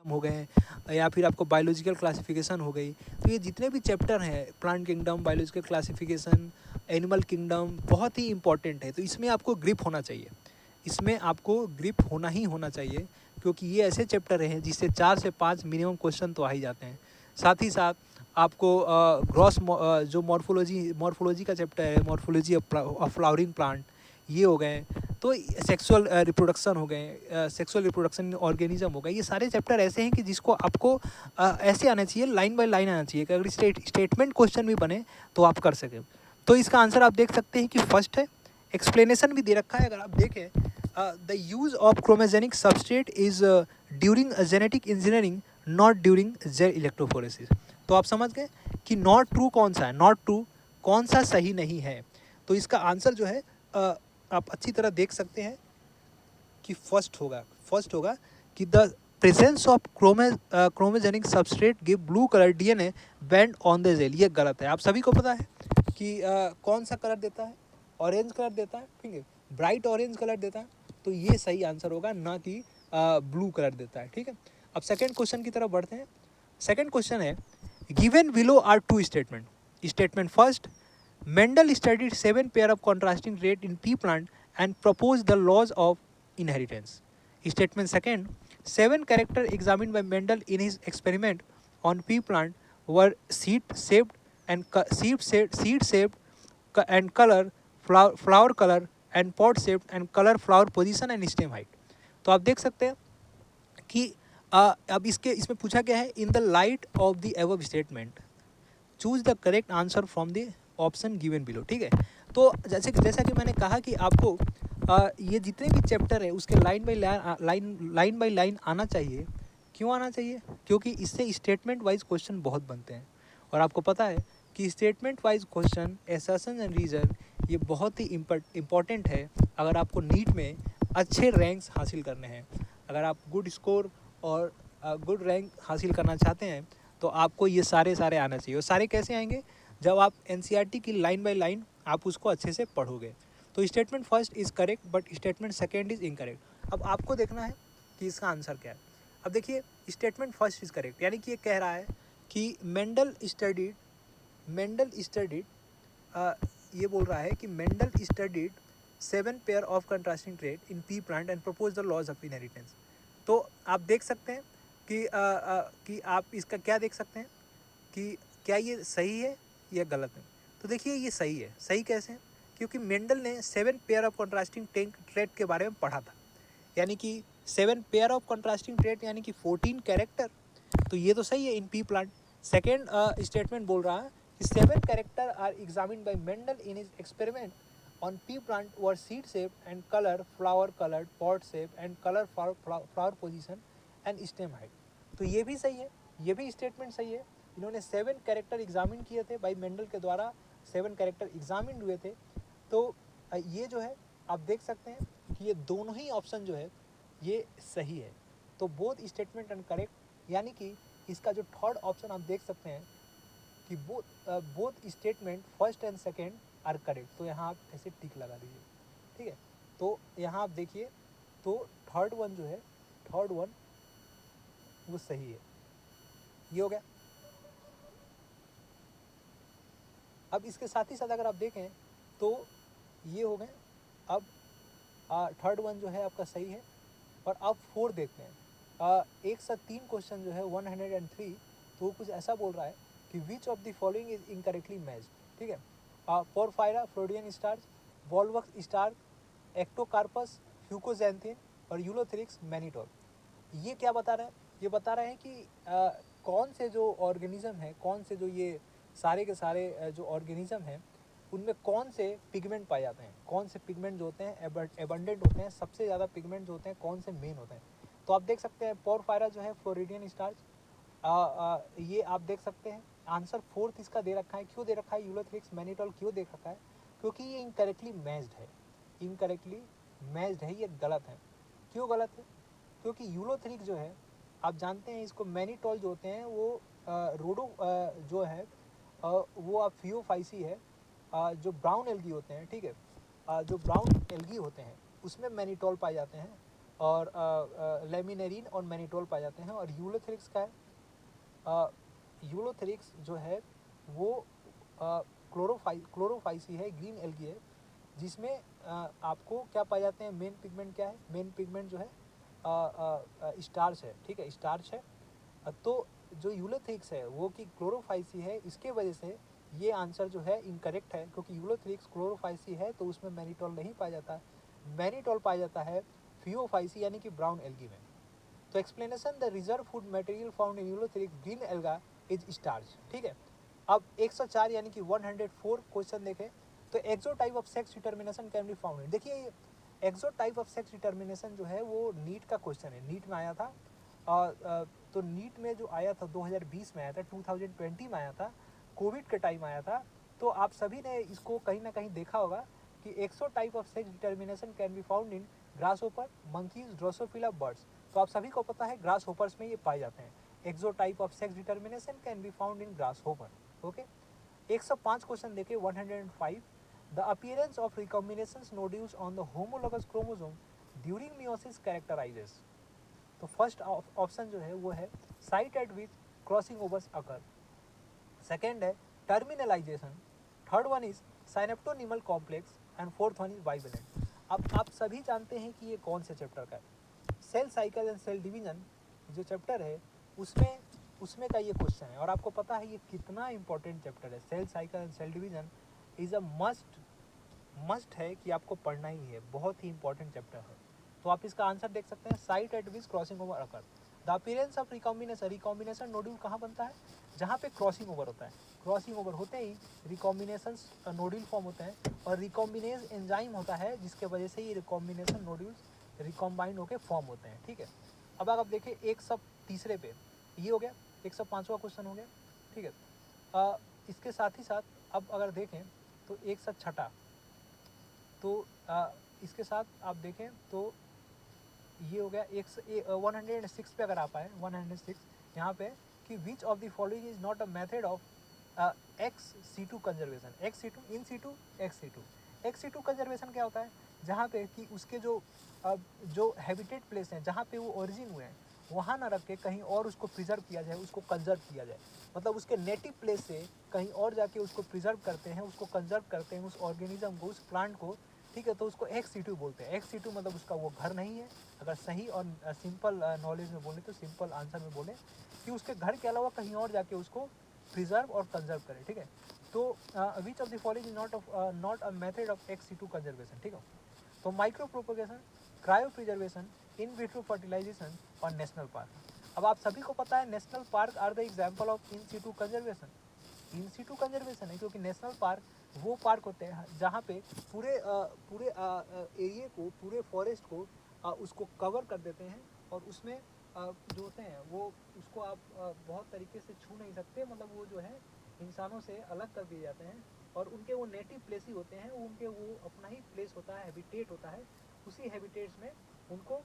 हो गए, या फिर आपको बायोलॉजिकल क्लासिफिकेशन हो गई। तो ये जितने भी चैप्टर हैं, plant kingdom, biological classification, animal kingdom, बहुत ही इंपॉर्टेंट है। तो इसमें आपको ग्रिप होना चाहिए, इसमें आपको ग्रिप होना ही होना चाहिए, क्योंकि ये ऐसे चैप्टर हैं जिससे 4 से 5 मिनिमम क्वेश्चन तो आ ही जाते हैं। साथ ही साथ आपको ग्रॉस जो मॉर्फोलॉजी का चैप्टर है, मॉर्फोलॉजी ऑफ फ्लावरिंग प्लांट, ये हो गए। तो सेक्सुअल रिप्रोडक्शन हो गए, सेक्सुअल रिप्रोडक्शन ऑर्गेनिज्म हो गए। ये सारे चैप्टर ऐसे हैं कि जिसको आपको ऐसे आना चाहिए, लाइन बाय लाइन आना चाहिए कि अगर स्टेटमेंट क्वेश्चन भी बने तो आप कर सकें। तो इसका आंसर आप देख सकते हैं कि फर्स्ट है। एक्सप्लेनेशन भी दे रखा है, अगर आप देखें, the use of chromogenic substrate is during genetic engineering, not during gel electrophoresis. तो आप समझ गए कि नॉट ट्रू कौन सा है, नॉट ट्रू कौन सा सही नहीं है। तो इसका आंसर जो है आप अच्छी तरह देख सकते हैं कि फर्स्ट होगा कि the presence of chromogenic substrate give blue colour DNA band on the gel. ये गलत है। आप सभी को पता है कि कौन सा कलर देता है, ऑरेंज कलर देता है, ठीक है, ब्राइट ऑरेंज कलर देता है। तो ये सही आंसर होगा, ना कि ब्लू कलर देता है, ठीक है। अब सेकेंड क्वेश्चन की तरफ बढ़ते हैं। सेकेंड क्वेश्चन है, given below are two statement. Statement first, Mendel studied 7 pair of contrasting traits in pea plant and proposed the laws of inheritance. Statement second, 7 characters examined by Mendel in his experiment on pea plant were seed-shaped and and color, flower color and pod shaped and color, flower position and stem height. तो आप देख सकते हैं कि अब इसमें पूछा गया है, इन the light of the above statement choose the correct answer from the option given below, ठीक है। तो जैसा कि मैंने कहा कि आपको ये जितने भी चैप्टर है उसके लाइन बाय लाइन आना चाहिए। क्यों आना चाहिए? क्योंकि इससे स्टेटमेंट वाइज क्वेश्चन बहुत बनते हैं। और आपको पता है कि statement wise question, assertion and reason, ये बहुत ही इम्पॉर्टेंट है अगर आपको नीट में अच्छे रैंक्स हासिल करने हैं। अगर आप गुड स्कोर और गुड रैंक हासिल करना चाहते हैं तो आपको ये सारे आना चाहिए। और सारे कैसे आएंगे? जब आप एनसीईआरटी की लाइन बाय लाइन आप उसको अच्छे से पढ़ोगे। तो statement first is correct but statement second is incorrect. अब आपको देखना है कि इसका आंसर क्या है। अब देखिए, स्टेटमेंट फर्स्ट इज़ करेक्ट, यानी कि ये कह रहा है कि मेंडल स्टडीड ये बोल रहा है कि Mendel studied 7 pair of contrasting trait in pea plant and propose the laws of inheritance. तो आप देख सकते हैं कि आप इसका क्या देख सकते हैं कि क्या ये सही है या गलत है। तो देखिए, ये सही है। सही कैसे? क्योंकि मेंडल ने 7 पेयर ऑफ कंट्रास्टिंग ट्रेट के बारे में पढ़ा था, यानी कि 7 पेयर ऑफ कंट्रास्टिंग ट्रेट यानी कि 14 कैरेक्टर। तो ये तो सही है in pea plant. Second statement बोल रहा है कि 7 character are examined by Mendel in his experiment on pea plant were seed shaped and color, flower colored, pod shape and color, flower position and stem height. तो ये भी सही है, ये भी स्टेटमेंट सही है। इन्होंने 7 कैरेक्टर एग्जामिन किए थे, बाई मेंडल के द्वारा 7 कैरेक्टर एग्जामिन हुए थे। तो ये जो है आप देख सकते हैं कि ये दोनों ही ऑप्शन जो है ये सही है। तो बोथ स्टेटमेंट एंड करेक्ट, यानी कि इसका जो थर्ड ऑप्शन आप देख सकते हैं कि both statement first and second are correct. तो यहाँ आप ऐसे टिक लगा दीजिए, ठीक है। तो यहाँ आप देखिए, तो थर्ड वन जो है, थर्ड वन वो सही है। ये हो गया। अब इसके साथ ही साथ अगर आप देखें तो ये हो गए। अब थर्ड वन जो है आपका सही है। और अब फोर देखते हैं। एक साथ 3 क्वेश्चन जो है 103, तो वो कुछ ऐसा बोल रहा है कि विच of the following is incorrectly matched, ठीक है। पोरफायरा, फ्लोडियन स्टार्च, वॉल्वक्स स्टार, एक्टोकार्पस, फ्यूकोजैंथिन और यूलोथेरिक्स मैनिटोल। ये क्या बता रहे हैं? ये बता रहे हैं कि कौन से जो ऑर्गेनिज्म है, कौन से जो ये सारे के सारे जो ऑर्गेनिज्म हैं उनमें कौन से पिगमेंट पाए जाते हैं, कौन से पिगमेंट जो होते हैं एबंडेंट होते हैं, सबसे ज़्यादा पिगमेंट जो होते हैं कौन से मेन होते हैं। तो आप देख सकते हैं पोरफायरा जो है फ्लोरिडियन स्टार्च, ये आप देख सकते हैं। आंसर फोर्थ इसका दे रखा है। क्यों दे रखा है? यूलोथेरिक्स मैनिटोल क्यों दे रखा है? क्योंकि ये इनकरेक्टली मैच्ड है, इनकरेक्टली मैच्ड है, ये गलत है। क्यों गलत है? क्योंकि यूलोथेरिक जो है आप जानते हैं, इसको मैनिटोल जो होते हैं वो रोडो जो है वो आप फियोफाइसी है, जो ब्राउन एल्गी होते हैं, ठीक है, जो ब्राउन एल्गी होते हैं उसमें मैनिटोल पाए जाते हैं। और लेमिनेरिन और मैनिटोल पाए जाते हैं। और यूलोथेरिक्स क्या है? यूलोथेरिक्स जो है वो क्लोरोफाइसी है, ग्रीन एल्गी है, जिसमें आपको क्या पाए जाते हैं? मेन पिगमेंट क्या है? मेन पिगमेंट जो है स्टार्च है, ठीक है, स्टार्च है। तो जो यूलोथेरिक्स है वो कि क्लोरोफाइसी है, इसके वजह से ये आंसर जो है इनकरेक्ट है, क्योंकि यूलोथेरिक्स क्लोरोफाइसी है तो उसमें मैनिटोल नहीं पाया जाता है। मैनिटोल पाया जाता है फियोफाइसी यानी कि ब्राउन एल्गी में। तो explanation, the reserve food material found in Ulothrix green alga is starch, ठीक है। अब 104 यानी कि 104 क्वेश्चन देखें तो XO type of sex determination can be found in. देखिए XO type of sex determination जो है वो नीट का क्वेश्चन है, नीट में आया था। तो नीट में जो आया था 2020 में आया था, 2020 में आया था, कोविड के टाइम आया था। तो आप सभी ने इसको कहीं ना कहीं देखा होगा कि XO type of sex determination can be found in grasshopper, monkeys, drosophila, birds. तो आप सभी को पता है ग्रास होपर्स में ये पाए जाते हैं। XO type of sex determination can be found in grasshopper. Okay, 105 question देखे 105। The appearance of recombination nodules on the homologous chromosome during meiosis characterises. तो फर्स्ट ऑप्शन जो है वो है site at which crossing overs occur, second है terminalisation, third one is synaptonemal complex and fourth one is bivalent. अब आप सभी जानते हैं कि ये कौन से चैप्टर का है? Cell cycle and cell division जो चैप्टर है उसमें का ये क्वेश्चन है। और आपको पता है ये कितना इंपॉर्टेंट चैप्टर है। Cell cycle and cell division is a must है कि आपको पढ़ना ही है, बहुत ही इंपॉर्टेंट चैप्टर है। तो आप इसका आंसर देख सकते हैं, site at which crossing over occur. The appearance of recombination, recombination nodule कहाँ बनता है? जहाँ पे क्रॉसिंग ओवर होता है। क्रॉसिंग ओवर होते ही रिकॉम्बिनेशन नोड्यूल फॉर्म होते हैं और रिकॉम्बिनेज एंजाइम होता है जिसके वजह से ये रिकॉम्बिनेशन नोड्यूल्स रिकॉम्बाइंड होकर फॉर्म होते हैं, ठीक है। अब आप देखिए 103 पे ये हो गया, 105वां क्वेश्चन हो गया, ठीक है। इसके साथ ही साथ अब अगर देखें तो 106, तो इसके साथ आप देखें तो ये हो गया 106 पे अगर आप आए 106 यहाँ पे कि विच of the following is not a method of ex-situ conservation. ex-situ, in situ, ex-situ। ex-situ conservation क्या होता है? जहाँ पे कि उसके जो हैबिटेट प्लेस हैं, जहाँ पे वो ओरिजिन हुए हैं, वहाँ ना रख के कहीं और उसको प्रिजर्व किया जाए, उसको कंजर्व किया जाए। मतलब उसके नेटिव प्लेस से कहीं और जाके उसको प्रिजर्व करते हैं, उसको कंजर्व करते हैं, उस ऑर्गेनिज्म को, उस प्लांट को, ठीक है। तो उसको ex-situ बोलते हैं। ex-situ मतलब उसका वो घर नहीं है। अगर सही और सिंपल नॉलेज में बोले तो सिंपल आंसर में बोले कि उसके घर के अलावा कहीं और जाके उसको प्रिजर्व और कंजर्व करें, ठीक है। तो which of the following is not a method of ex-situ conservation, ठीक है। तो micropropagation, cryopreservation, in vitro fertilisation और नेशनल पार्क। अब आप सभी को पता है national park are the example of in situ conservation. In situ conservation है क्योंकि नेशनल पार्क वो पार्क होते हैं जहाँ पे पूरे एरिए को, पूरे फॉरेस्ट को उसको कवर कर देते हैं और उसमें जो होते हैं वो उसको आप बहुत तरीके से छू नहीं सकते। मतलब वो जो है इंसानों से अलग कर दिए जाते हैं और उनके वो नेटिव प्लेस ही होते हैं, उनके वो अपना ही प्लेस होता है, हैबिटेट होता है, उसी हैबिटेट्स में उनको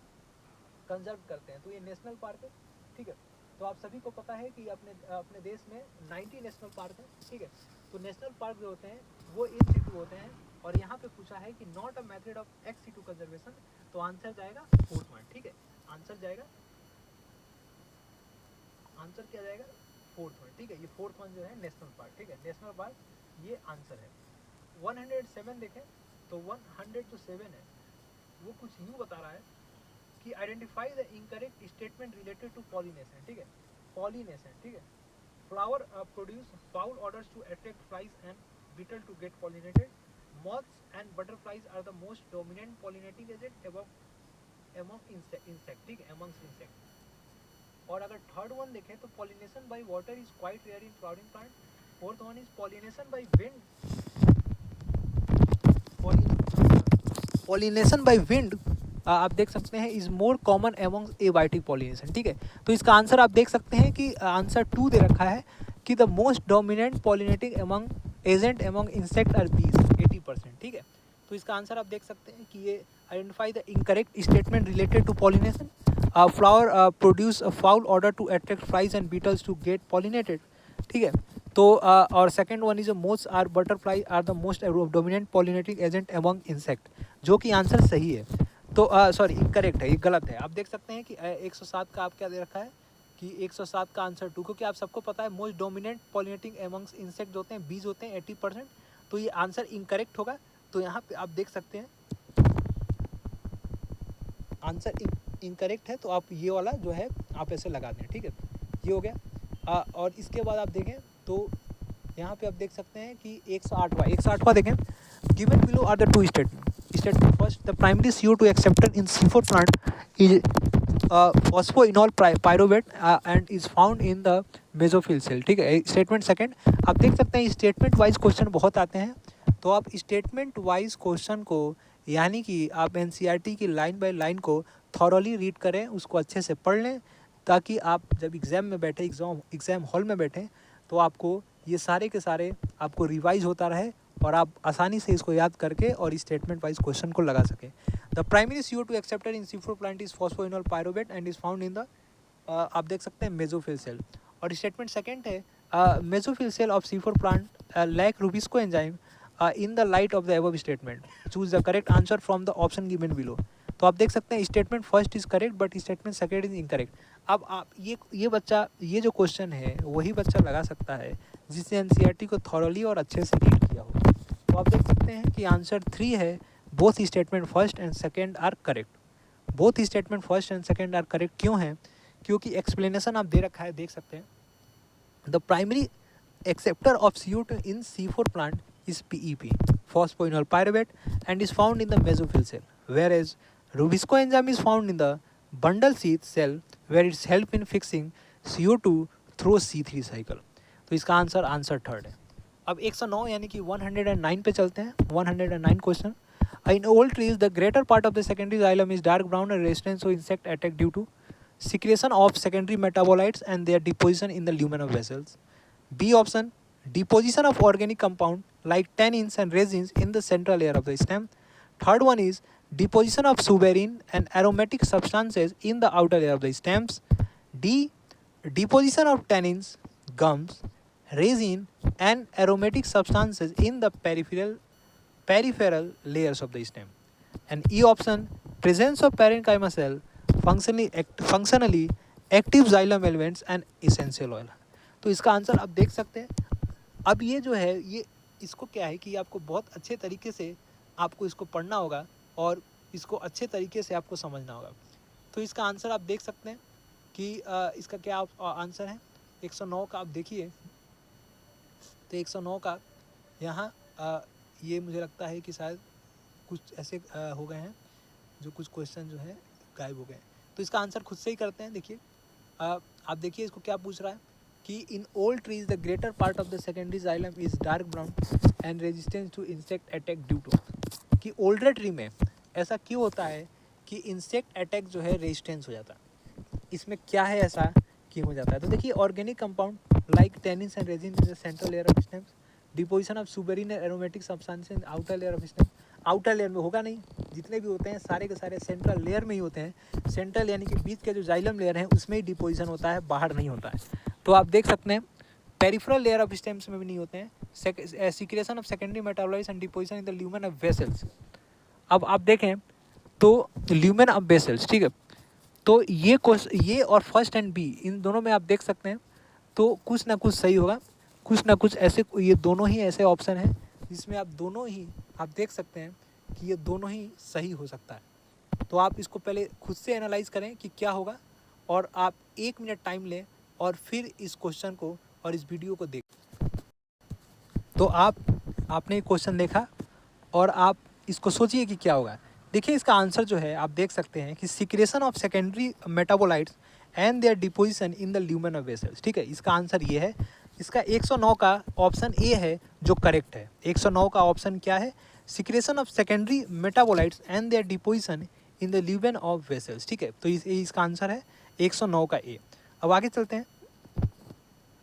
कंजर्व करते हैं। तो ये नेशनल पार्क है, ठीक है। तो आप सभी को पता है कि अपने देश में 90 नेशनल पार्क है, ठीक है। तो नेशनल पार्क जो होते हैं वो इन situ होते हैं। और यहाँ पे पूछा है कि not a method of ex-situ conservation, तो आंसर जाएगा फोर्थ वन, ठीक है। आंसर जाएगा, आंसर क्या जाएगा? फोर्थ वन, ठीक है। ये फोर्थ वन जो है नेशनल पार्क, ठीक है। नेशनल पार्क ये आंसर है। 107 देखें तो 107 है वो कुछ यूँ बता रहा है कि identify the incorrect statement related to pollination, ठीक है। पॉलिनेशन, ठीक है। Flower produce foul odours to attract flies and beetle to get pollinated. Moths and butterflies are the most dominant pollinating agent among insect, ठीक है, amongst insect। और अगर third one देखें तो pollination by water is quite rare in flowering plant. Fourth one is pollination bye wind. पॉलिनेशन bye विंड आप देख सकते हैं is more common among abiotic pollination, ठीक है। तो इसका आंसर आप देख सकते हैं कि आंसर 2 दे रखा है कि the most dominant pollinating among agent among insect R Bs 80%, ठीक है। तो इसका आंसर आप देख सकते हैं कि ये identify the incorrect statement related to pollination. Flower produce a foul odour to attract flies and beetles to get pollinated, ठीक है। तो और second one is most are butterfly are the most dominant pollinating agent among insect, जो कि answer सही है। तो sorry incorrect है, ये गलत है। आप देख सकते हैं कि 107 का आप क्या दे रखा है कि 107 का आंसर 2, क्योंकि आप सबको पता है most dominant pollinating amongst insect जो होते हैं बीज होते हैं 80%, तो ये आंसर इनकरेक्ट होगा। तो यहाँ पे आप देख सकते हैं आंसर इनकरेक्ट है, तो आप ये वाला जो है आप ऐसे लगा दें, ठीक है, ये हो गया। और इसके बाद आप देखें तो यहाँ पे आप देख सकते हैं कि 108वां देखें, given below are the two statement first, the primary CO2 acceptor in C4 plant is phosphoenolpyruvate and is found in the mesophyll cell, ठीक है। स्टेटमेंट सेकंड, आप देख सकते हैं स्टेटमेंट वाइज क्वेश्चन बहुत आते हैं, तो आप स्टेटमेंट वाइज क्वेश्चन को यानी कि आप NCERT की लाइन बाय लाइन को थॉरली रीड करें, उसको अच्छे से पढ़ लें, ताकि आप जब एग्ज़ाम में बैठे एग्ज़ाम हॉल में बैठें तो आपको ये सारे के सारे आपको रिवाइज होता रहे और आप आसानी से इसको याद करके और स्टेटमेंट वाइज क्वेश्चन को लगा सकें। The primary CO2 acceptor in C4 plant is phosphoenolpyruvate and is found in the आप देख सकते हैं मेसोफिल सेल। और स्टेटमेंट सेकंड है mesophyll cell of C4 plant lack rubisco enzyme in the light of the above statement, choose the correct answer from the option given below. तो आप देख सकते हैं statement first is correct but statement second is incorrect. अब आप ये बच्चा ये जो क्वेश्चन है वही बच्चा लगा सकता है जिसने NCERT को थॉरली और अच्छे से रीड किया हो। तो आप देख सकते हैं कि आंसर 3 है, both statement first and second are correct. Both statement first and second are correct क्यों है? क्योंकि एक्सप्लेनेशन आप दे रखा है, देख सकते हैं। The primary acceptor of CO2 in C4 plant is PEP, phosphoenol pyruvate, and is found in the mesophyll cell, whereas Rubisco enzyme is found in the bundle sheath cell, where it's help in fixing CO2 through C3 cycle. तो इसका answer third है। अब 109 यानी कि 109 पे चलते हैं। 109 question, in old trees the greater part of the secondary xylem is dark brown and resistant to insect attack due to secretion of secondary metabolites and their deposition in the lumen of vessels. B option, deposition of organic compound like tannins and resins in the central layer of the stem. Third one is deposition of suberin and aromatic substances in the outer layer of the stems. D, deposition of tannins, gums, resin and aromatic substances in the peripheral layers of the stem. And E option, presence of parenchyma cell, functionally active xylem elements and essential oil. तो इसका answer आप देख सकते हैं। अब ये जो है ये इसको क्या है कि आपको बहुत अच्छे तरीके से आपको इसको पढ़ना होगा और इसको अच्छे तरीके से आपको समझना होगा। तो इसका आंसर आप देख सकते हैं कि इसका क्या आंसर है 109 का। आप देखिए तो 109 का यहाँ ये मुझे लगता है कि शायद कुछ ऐसे हो गए हैं जो कुछ क्वेश्चन जो है गायब हो गए। तो इसका आंसर खुद से ही करते हैं। देखिए आप देखिए इसको क्या पूछ रहा है कि in old trees the greater part of the secondary xylem is dark brown and resistance to insect attack due to, कि ओल्डर ट्री में ऐसा क्यों होता है कि इंसेक्ट अटैक जो है रेजिस्टेंस हो जाता है। इसमें क्या है ऐसा क्यों हो जाता है? तो देखिए organic compound like tannins and resin in the central layer of stems, deposition of suberin and aromatic substance in outer layer of stem. Outer layer में होगा नहीं, जितने भी होते हैं सारे के सारे सेंट्रल लेयर में ही होते हैं। सेंट्रल यानी कि बीच के जो जाइलम लेयर है उसमें ही डिपोजिशन होता है, बाहर नहीं होता है। तो आप देख सकते हैं पेरिफेरल लेयर ऑफ स्टेम्स में भी नहीं होते हैं। Secretion of secondary metabolites and deposition in the lumen of vessels. अब आप देखें तो ल्यूमेन ऑफ वेसल्स, ठीक है, तो ये और फर्स्ट एंड बी इन दोनों में आप देख सकते हैं तो कुछ ना कुछ सही होगा, कुछ ना कुछ ऐसे, ये दोनों ही ऐसे ऑप्शन हैं जिसमें आप दोनों ही आप देख सकते हैं कि ये दोनों ही सही हो सकता है। तो आप इसको पहले खुद से एनालाइज करें कि क्या होगा और आप 1 मिनट टाइम लें और फिर इस क्वेश्चन को और इस वीडियो को देखें। तो आपने क्वेश्चन देखा और आप इसको सोचिए कि क्या होगा। देखिए इसका आंसर जो है आप देख सकते हैं कि secretion of secondary metabolites and their deposition in the lumen of vessels, ठीक है, इसका आंसर ये है। इसका 109 का ऑप्शन ए है जो करेक्ट है। 109 का ऑप्शन क्या है? Secretion of secondary metabolites and their deposition in the lumen of vessels, ठीक है, तो इसका आंसर है 109 का ए। अब आगे चलते हैं।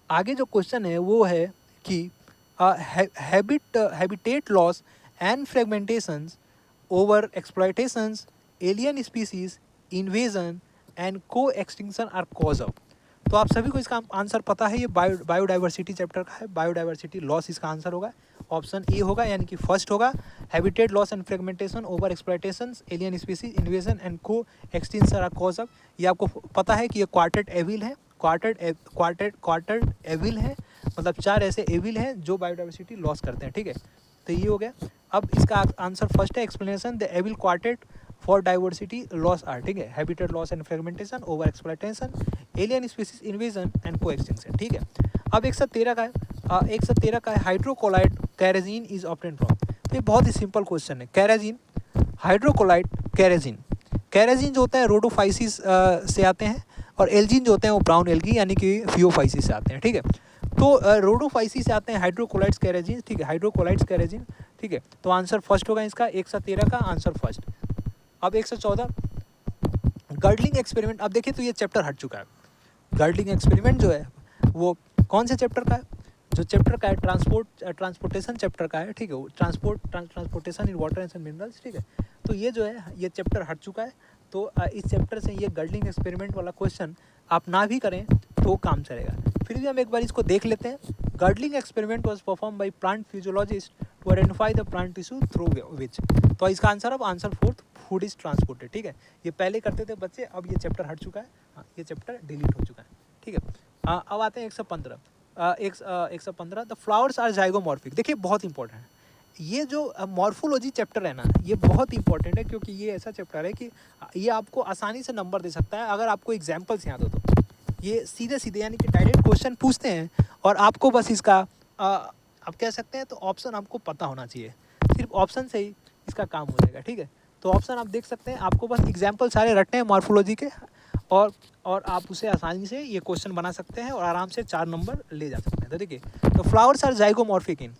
आगे जो क्वेश्चन है वो है कि habitat loss and fragmentations over exploitations, alien species, invasion and coextinction are cause of. तो आप सभी को इसका आंसर पता है, ये बायोडाइवर्सिटी चैप्टर का है, बायोडाइवर्सिटी लॉस इसका आंसर होगा। ऑप्शन ए होगा, यानी कि फर्स्ट होगा। Habitat loss and fragmentation, overexploitation, alien species invasion and coextinction are cause of. ये आपको पता है कि ये क्वार्टेट एविल है, क्वार्टेट एविल है, मतलब 4 ऐसे एविल हैं जो बायोडाइवर्सिटी लॉस करते हैं, ठीक है। तो ये हो गया। अब इसका आंसर फर्स्ट है, explanation the evil quartet for diversity loss are, ठीक है, habitat loss and fragmentation, overexploitation, alien species invasion and coextinction, ठीक है। अब 113 का है, 113 का है, hydrocolloid carrageenan is obtained from. तो ये बहुत ही सिंपल क्वेश्चन है। कैरेजीन, हाइड्रोकोलाइड कैरेजीन, कैरेजीन जो होता है रोडोफाइसिस से आते हैं, और एल्जीन जो होते हैं वो ब्राउन एल्गी यानी कि फियोफाइसिस से आते हैं, ठीक है। तो रोडोफाइसिस से आते हैं हाइड्रोकोलाइड्स कैरेजीन, ठीक है, हाइड्रोकोलाइड्स कैरेजीन, ठीक है। तो आंसर फर्स्ट होगा इसका, 113 का आंसर फर्स्ट। अब 114 गर्डलिंग एक्सपेरिमेंट। अब देखिए तो ये चैप्टर हट चुका है। गर्डलिंग एक्सपेरिमेंट जो है वो कौन से चैप्टर का है? जो चैप्टर का है ट्रांसपोर्टेशन चैप्टर का है, ठीक है, वो transportation in water and minerals, ठीक है। तो ये जो है ये चैप्टर हट चुका है। तो इस चैप्टर से ये गर्डलिंग एक्सपेरिमेंट वाला क्वेश्चन आप ना भी करें तो काम चलेगा। फिर भी हम एक बार इसको देख लेते हैं। Girdling experiment was perform by plant physiologist to identify the plant tissue through which. तो इसका आंसर, अब answer fourth, food is transported, ठीक है। ये पहले करते थे बच्चे, अब ये चैप्टर हट चुका है, हाँ, ये चैप्टर डिलीट हो चुका है, ठीक है। अब आते हैं 115। 115 द फ्लावर्स आर जाइगोमॉर्फिक। देखिए बहुत इंपॉर्टेंट है ये जो मॉर्फोलॉजी चैप्टर है ना, ये बहुत इंपॉर्टेंट है, क्योंकि ये ऐसा चैप्टर है कि ये आपको आसानी से नंबर दे सकता है अगर आपको एग्जाम्पल्स याद हो तो। ये सीधे सीधे यानी कि डायरेक्ट क्वेश्चन पूछते हैं और आपको बस इसका आप कह सकते हैं तो ऑप्शन आपको पता होना चाहिए, सिर्फ ऑप्शन से ही इसका काम हो जाएगा, ठीक है। तो ऑप्शन आप देख सकते हैं, आपको बस एग्जाम्पल सारे रटने हैं मॉर्फोलॉजी के, और आप उसे आसानी से ये क्वेश्चन बना सकते हैं और आराम से 4 नंबर ले जा सकते हैं। तो देखिए, तो flowers are zygomorphic in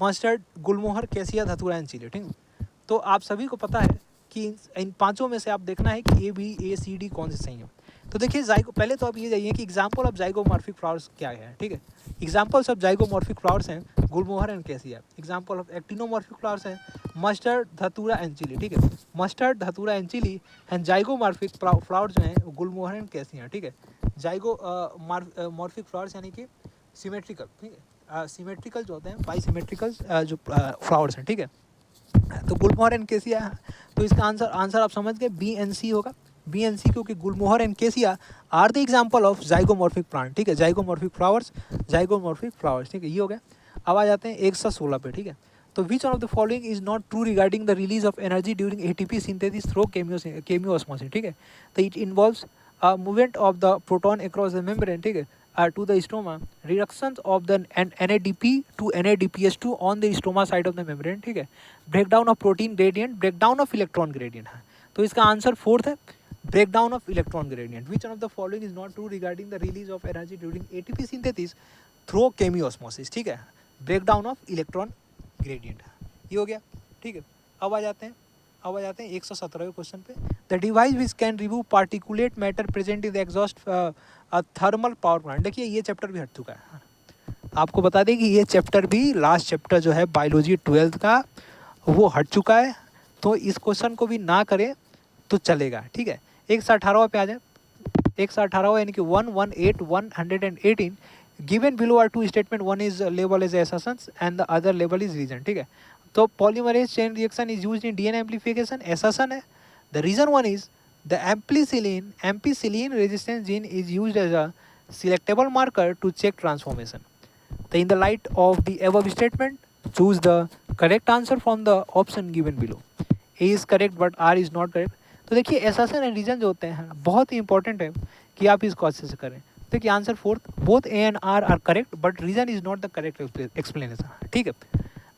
mustard, gulmohar, cassia, datura and chilli, ठीक है। तो आप सभी को पता है कि इन पांचों में से आप देखना है कि ए सी डी कौन से सही है। तो देखिए पहले तो आप ये जाइए कि एग्जाम्पल ऑफ जाइगोमॉर्फिक फ्लावर्स क्या है, ठीक है। एग्जाम्पल्स ऑफ जाइगोमॉर्फिक फ्लावर्स हैं gulmohar and cassia. Example of actinomorphic flowers हैं मस्टर्ड, धतूरा एंड चिली, ठीक है। Mustard, datura and chilli and zygomorphic flowers जो हैं गुलमोहर एंड कैसिया, ठीक है। जाइगोमॉर्फिक फ्लावर्स यानी कि सिमेट्रिकल, ठीक है, सिमेट्रिकल जो होते हैं, बाई सिमेट्रिकल जो फ्लावर्स हैं, ठीक है। तो गुलमोहर एंड कैसिया, तो इसका आंसर आप समझ गए, BNC होगा, BNC, क्योंकि gulmohar and cassia are the example of zygomorphic plant, ठीक है, जाइगोमॉर्फिक फ्लावर्स, ठीक है, ये हो गया। अब आ जाते हैं 116 पे, ठीक है। तो which one of the following is not true regarding the release of energy during ATP synthesis through chemiosmosis, ठीक है। तो it involves movement of the proton across the membrane, ठीक है, to the stroma, reduction of the NADP to NADPH2 on the stroma side of the membrane, ठीक है, breakdown of protein gradient, breakdown of electron gradient है। तो इसका answer fourth है, breakdown of electron gradient. Which one of the following is not true regarding the release of energy during ATP synthesis through chemiosmosis, ठीक है, breakdown of electron gradient, ये हो गया, ठीक है। अब आ जाते हैं 117वें क्वेश्चन पे। The device which can remove particulate matter present in the exhaust thermal power plant. देखिए ये चैप्टर भी हट चुका है, आपको बता दें कि ये चैप्टर भी, लास्ट चैप्टर जो है बायोलॉजी 12th का, वो हट चुका है। तो इस क्वेश्चन को भी ना करें तो चलेगा, ठीक है। 118 पे आ जाए, 118 यानी कि 118 given below are two statement, one is label as assertions and the other label is reason, ठीक है। तो polymerase chain reaction is used in DNA amplification, assertion है। The reason one is the ampicillin resistance gene is used as a selectable marker to check transformation. तो in the light of the above statement choose the correct answer from the option given below. A is correct but R is not correct. तो देखिए assertion and reason जो होते हैं बहुत ही important है कि आप इसको अच्छे से करें। देखिए answer fourth, both A and R are correct but reason is not the correct explanation, ठीक है।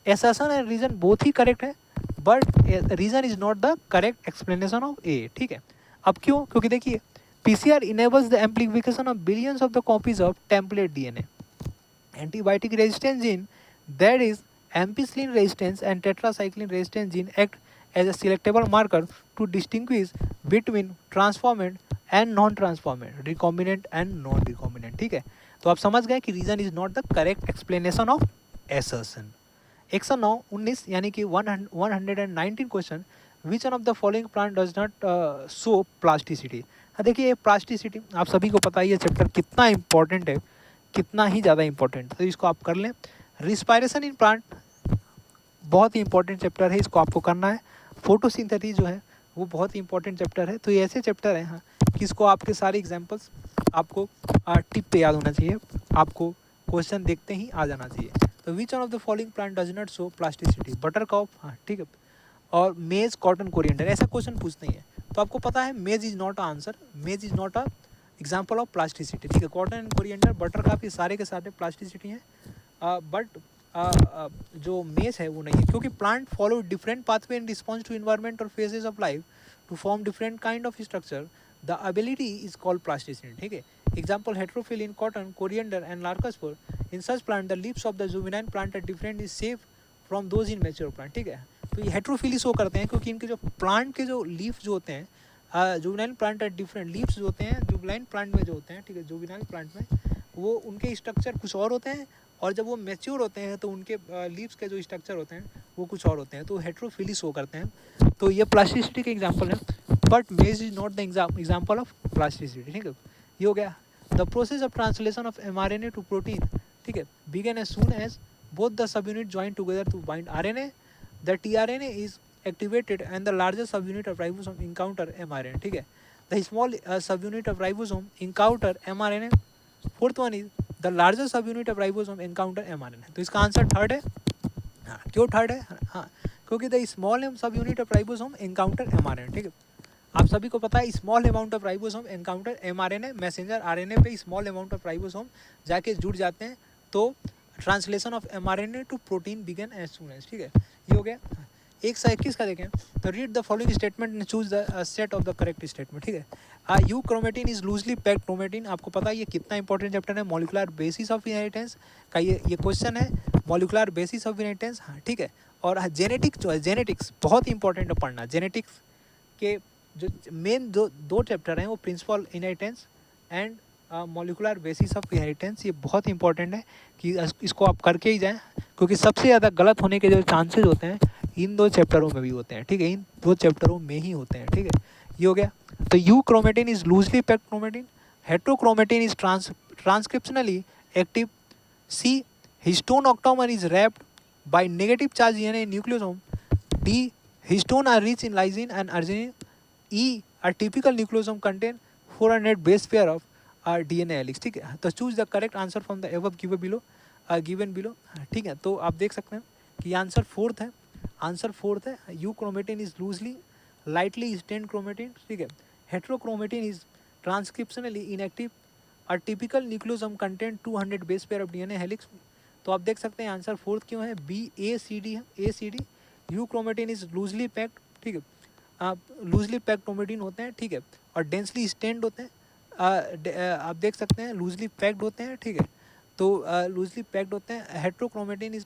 एसेशन एंड रीजन बोथ ही करेक्ट है but reason is not the correct explanation of A, ठीक है। अब क्यों? क्योंकि देखिए PCR enables the amplification of billions of the copies of template DNA. Antibiotic resistance gene, that is ampicillin resistance and tetracycline resistance gene, act as a selectable marker to distinguish between transformant and non-transformant, recombinant and non-recombinant, ठीक है। तो आप समझ गए कि reason is not the correct explanation of assertion. 119 यानी कि 119 question, which one of the following plant does not show plasticity. देखिए प्लास्टिसिटी आप सभी को पता ही है चैप्टर कितना इंपॉर्टेंट है, कितना ही ज़्यादा इंपॉर्टेंट है, तो इसको आप कर लें। रिस्पायरेशन इन प्लांट बहुत ही इंपॉर्टेंट चैप्टर है, इसको आपको करना है। फोटोसिंथेसिस जो है वो बहुत ही इंपॉर्टेंट चैप्टर है। तो ये ऐसे चैप्टर हैं हाँ कि इसको आपके सारे एग्जाम्पल्स आपको टिप पे याद होना चाहिए, आपको क्वेश्चन देखते ही आ जाना चाहिए। तो which one of the following plant does not show plasticity, buttercup, हाँ ठीक है, और मेज, कॉटन, कोरिएंडर, ऐसा क्वेश्चन पूछते ही है। तो आपको पता है मेज इज नॉट अ आंसर, मेज is not a example of plasticity, ठीक है। कॉटन एंड कोरिएंडर, बटरकॉप, ये सारे के सारे प्लास्टिसिटी हैं, बट जो मेज है वो नहीं है, क्योंकि plant follow different pathway in response to environment और phases of life to form different kind of structure, the ability is called plasticity, ठीक है। Example heterophyll in cotton, coriander and larkspur, in such plant the leaves of the juvenile plant are different is safe from those in mature plant, ठीक है। तो ये heterophylly show करते हैं क्योंकि इनके जो प्लांट के जो लीफ जो होते हैं, juvenile plant are different, leaves जो होते हैं जुवेनाइल प्लांट में जो होते हैं, ठीक है, जुवेनाइल प्लांट में वो उनके स्ट्रक्चर कुछ और होते हैं, और जब वो मैच्योर होते हैं तो उनके लीव्स के जो स्ट्रक्चर होते हैं वो कुछ और होते हैं, तो हेट्रोफिली शो करते हैं। तो ये प्लास्टिसिटी के एग्जाम्पल है, but maize is not the example of plasticity, ठीक है। ये हो गया। The process of translation of mRNA to protein, ठीक है, begin as soon as both the subunit join together to bind RNA, the tRNA is activated and the larger subunit of ribosome encounter mRNA, ठीक है। The small subunit of ribosome encounter mRNA. Fourth one is the larger सब unit of ribosome encounter mRNA। तो इसका answer third है। हाँ, क्यों third है? हाँ, क्योंकि the small subunit of ribosome encounter mRNA, ठीक है। आप सभी को पता है small amount of ribosome encounter mRNA, messenger RNA पे स्मॉल अमाउंट ऑफ राइबोसोम जाके जुड़ जाते हैं, तो translation of mRNA to protein begin as soon as, ठीक है। ये हो गया। 121 का देखें तो read the following statement and choose the set of the correct statement, ठीक है। You chromatin is loosely packed chromatin, आपको पता है ये कितना इंपॉर्टेंट चैप्टर है, मॉलिकुलर बेसिस ऑफ इनहेरिटेंस का ये क्वेश्चन है, मॉलिकुलर बेसिस ऑफ इनहेरिटेंस, हाँ ठीक है। और जेनेटिक्स जो है, जेनेटिक्स बहुत इंपॉर्टेंट है पढ़ना। जेनेटिक्स के जो मेन दो चैप्टर हैं वो principle inheritance and molecular basis of inheritance, ये बहुत इंपॉर्टेंट है कि इसको आप करके ही जाएं, क्योंकि सबसे ज़्यादा गलत होने के जो चांसेस होते हैं इन दो चैप्टरों में भी होते हैं, ठीक है, इन दो चैप्टरों में ही होते हैं, ठीक है। ये हो गया। तो euchromatin is loosely packed chromatin, heterochromatin is transcriptionally active, C histone octamer is wrapped by negative charge DNA nucleosome, D histone are rich in lysine and arginine, E a typical nucleosome contain 400 base pair of DNA helix, ठीक है। तो choose the correct answer from the above given below, ठीक है। तो आप देख सकते हैं कि आंसर फोर्थ है, आंसर फोर्थ है। You chromatin is loosely lightly stained chromatin, ठीक है। Heterochromatin is transcriptionally inactive, a typical nucleosome content 200 base pair of DNA helix. तो आप देख सकते हैं आंसर फोर्थ क्यों है, BACD है, ACD। You chromatin is loosely packed, ठीक है, लूजली पैक्ड क्रोमेटिन होते हैं, ठीक है, और डेंसली स्टेन्ड होते हैं, आप देख सकते हैं लूजली पैक्ड होते हैं, ठीक है। तो लूजली पैक्ड होते हैं। Heterochromatin is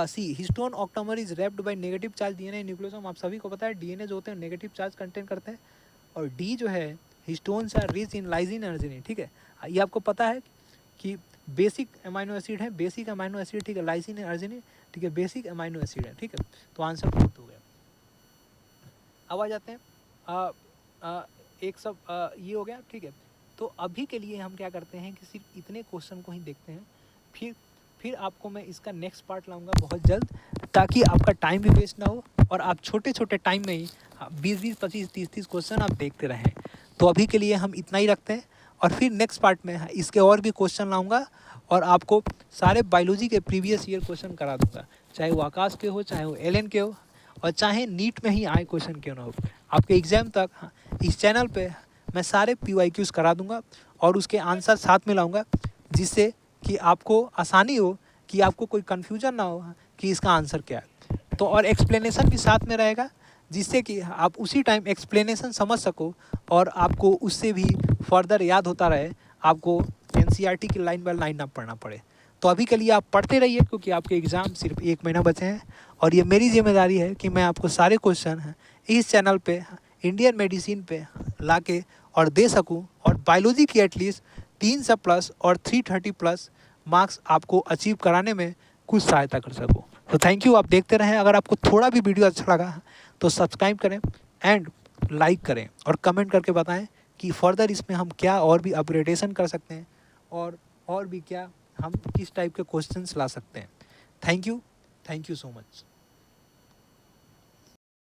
C histone octamer is wrapped by negative charge DNA nucleosome, आप सभी को पता है DNA जो होते हैं नेगेटिव चार्ज कंटेन करते हैं। और डी जो है histones are rich in lysine arginine, ठीक है। ये आपको पता है कि बेसिक अमाइनो एसिड है, बेसिक अमाइनो एसिड, ठीक है, लाइसिन एंड अर्जिनिन, ठीक है, बेसिक अमाइनो एसिड है, ठीक है। तो आंसर फोर्थ हो गया। अब आ जाते हैं एक सब ये हो गया, ठीक है। तो अभी के लिए हम क्या करते हैं कि सिर्फ इतने क्वेश्चन को ही देखते हैं, फिर आपको मैं इसका नेक्स्ट पार्ट लाऊंगा बहुत जल्द, ताकि आपका टाइम भी वेस्ट ना हो और आप छोटे छोटे टाइम में ही 20-20, 25, 30-30 क्वेश्चन आप देखते रहें। तो अभी के लिए हम इतना ही रखते हैं, और फिर नेक्स्ट पार्ट में इसके और भी क्वेश्चन लाऊंगा और आपको सारे बायोलॉजी के प्रीवियस ईयर क्वेश्चन करा दूंगा, चाहे वो आकाश के हो, चाहे वो LN के हो, और चाहे नीट में ही आए क्वेश्चन क्यों ना हो, आपके एग्जाम तक इस चैनल पे मैं सारे PYQs करा दूंगा और उसके आंसर साथ में लाऊंगा, जिससे कि आपको आसानी हो, कि आपको कोई कन्फ्यूजन ना हो कि इसका आंसर क्या है। तो और एक्सप्लेनेशन भी साथ में रहेगा, जिससे कि आप उसी टाइम एक्सप्लेनेशन समझ सको और आपको उससे भी फर्दर याद होता रहे, आपको NCERT की लाइन बाय लाइन ना पढ़ना पड़े। तो अभी के लिए आप पढ़ते रहिए, क्योंकि आपके एग्ज़ाम सिर्फ 1 महीना बचे हैं, और ये मेरी जिम्मेदारी है कि मैं आपको सारे क्वेश्चन इस चैनल पे इंडियन मेडिसिन पे लाके और दे सकूं, और बायोलॉजी की एटलीस्ट 300+ और 330+ मार्क्स आपको अचीव कराने में कुछ सहायता कर सकूं। तो थैंक यू, आप देखते रहें। अगर आपको थोड़ा भी वीडियो अच्छा लगा तो सब्सक्राइब करें एंड लाइक करें और कमेंट करके बताएं कि फर्दर इसमें हम क्या और भी अपग्रेडेशन कर सकते हैं और भी क्या हम किस टाइप के क्वेश्चंस ला सकते हैं। Thank you so much.